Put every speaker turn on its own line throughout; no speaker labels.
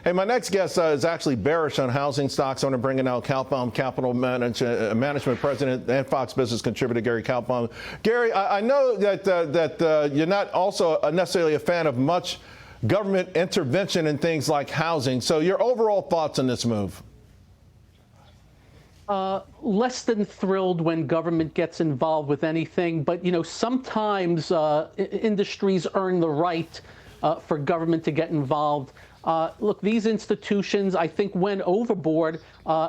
Hey, my next guest is actually bearish on housing stocks. I want to bring in now Kaltbaum, Capital Management President and Fox Business contributor Gary Kaltbaum. Gary, I know that you're not also necessarily a fan of much government intervention in things like housing. So your overall thoughts on this move?
Less than thrilled when government gets involved with anything. But, you know, sometimes industries earn the right for government to get involved. Look, these institutions, I think, went overboard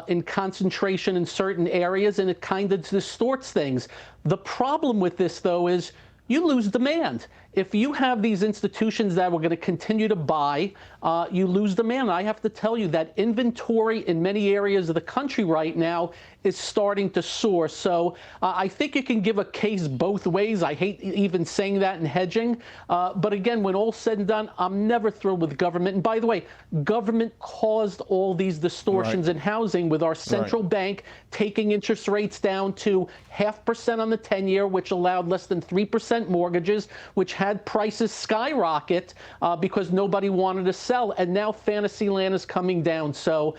in concentration in certain areas, and it kind of distorts things. The problem with this, though, is you lose demand. If you have these institutions that are going to continue to buy, you lose demand. I have to tell you that inventory in many areas of the country right now is starting to soar. So I think you can give a case both ways. I hate even saying that in hedging. But again, when all's said and done, I'm never thrilled with government. And by the way, government caused all these distortions in housing with our central bank taking interest rates down to 0.5% on the 10-year, which allowed less than 3% mortgages, which had prices skyrocket because nobody wanted to sell. And now Fantasyland is coming down. So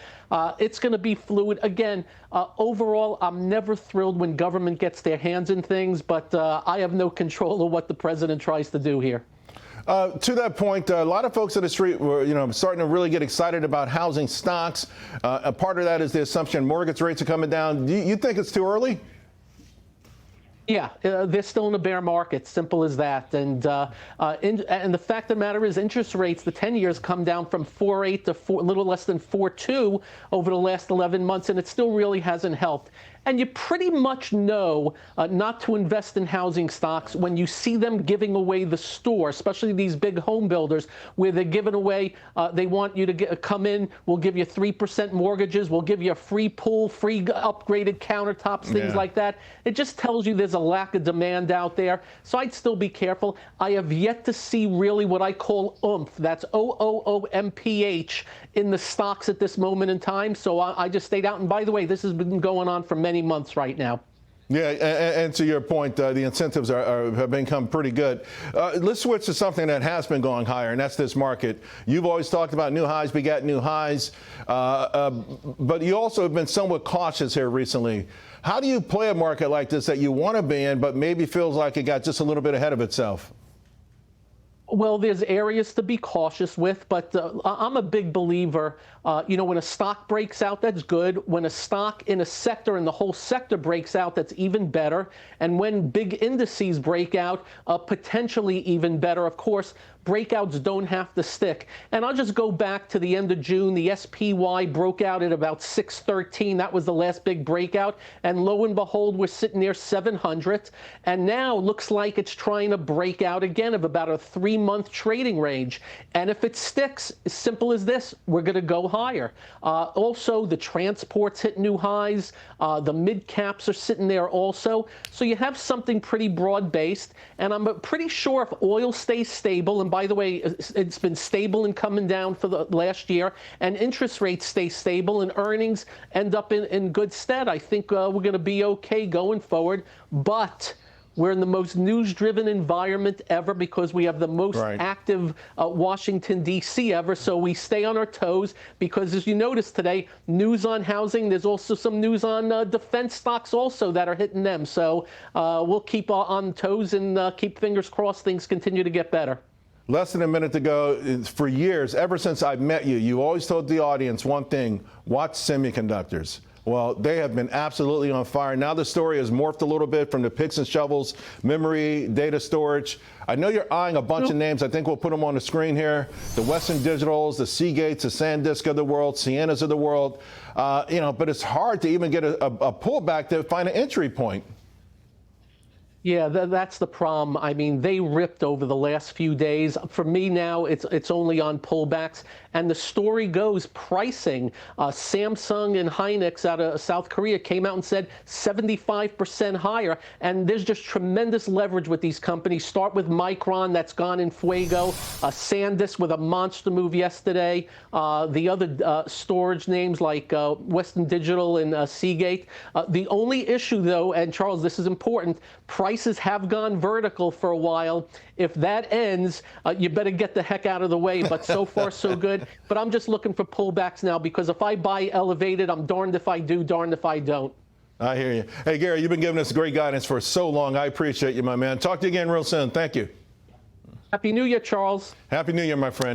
it's going to be fluid. Again, overall, I'm never thrilled when government gets their hands in things, but I have no control of what the president tries to do here.
To that point, a lot of folks on the street were, starting to really get excited about housing stocks. A part of that is the assumption mortgage rates are coming down. Do you think it's too early?
Yeah, they're still in a bear market, simple as that. And the fact of the matter is interest rates, the 10 years come down from 4.8 to a little less than 4.2 over the last 11 months, and it still really hasn't helped. And you pretty much know not to invest in housing stocks when you see them giving away the store, especially these big home builders, where they're giving away, they want you to come in, we'll give you 3% mortgages, we'll give you a free pool, free upgraded countertops, things like that. It just tells you there's a lack of demand out there. So I'd still be careful. I have yet to see really what I call oomph, that's OOOMPH, in the stocks at this moment in time. So I just stayed out. And by the way, this has been going on for many months right now.
Yeah, and to your point, the incentives have become pretty good. Let's switch to something that has been going higher, and that's this market. You've always talked about new highs begat new highs, but you also have been somewhat cautious here recently. How do you play a market like this that you want to be in, but maybe feels like it got just a little bit ahead of itself?
Well, there's areas to be cautious with, but I'm a big believer, when a stock breaks out, that's good. When a stock in a sector and the whole sector breaks out, that's even better. And when big indices break out, potentially even better. Of course, breakouts don't have to stick. And I'll just go back to the end of June. The SPY broke out at about 613. That was the last big breakout. And lo and behold, we're sitting near 700. And now looks like it's trying to break out again of about a 3-month trading range. And if it sticks, as simple as this, we're going to go higher. Also, the transports hit new highs. The mid caps are sitting there also. So you have something pretty broad-based. And I'm pretty sure if oil stays stable, and by the way, it's been stable and coming down for the last year, and interest rates stay stable and earnings end up in good stead, I think we're going to be okay going forward. But we're in the most news-driven environment ever because we have the most active Washington, D.C. ever. So we stay on our toes because, as you noticed today, news on housing, there's also some news on defense stocks also that are hitting them. So we'll keep on toes and keep fingers crossed things continue to get better.
Less than a minute to go. For years, ever since I've met you, you always told the audience one thing: watch semiconductors. Well, they have been absolutely on fire. Now the story has morphed a little bit from the picks and shovels, memory, data storage. I know you're eyeing a bunch of names. I think we'll put them on the screen here. The Western Digitals, the Seagates, the SanDisk of the world, Cienas of the world. But it's hard to even get a pullback to find an entry point.
Yeah, that's the problem. I mean, they ripped over the last few days. For me now, it's only on pullbacks. And the story goes, pricing. Samsung and Hynix out of South Korea came out and said 75% higher. And there's just tremendous leverage with these companies. Start with Micron, that's gone in fuego. SanDisk with a monster move yesterday. The other storage names like Western Digital and Seagate. The only issue, though, and Charles, this is important, price prices have gone vertical for a while. If that ends, you better get the heck out of the way. But so far, so good. But I'm just looking for pullbacks now, because if I buy elevated, I'm darned if I do, darned if I don't.
I hear you. Hey, Gary, you've been giving us great guidance for so long. I appreciate you, my man. Talk to you again real soon. Thank you.
Happy New Year, Charles.
Happy New Year, my friend.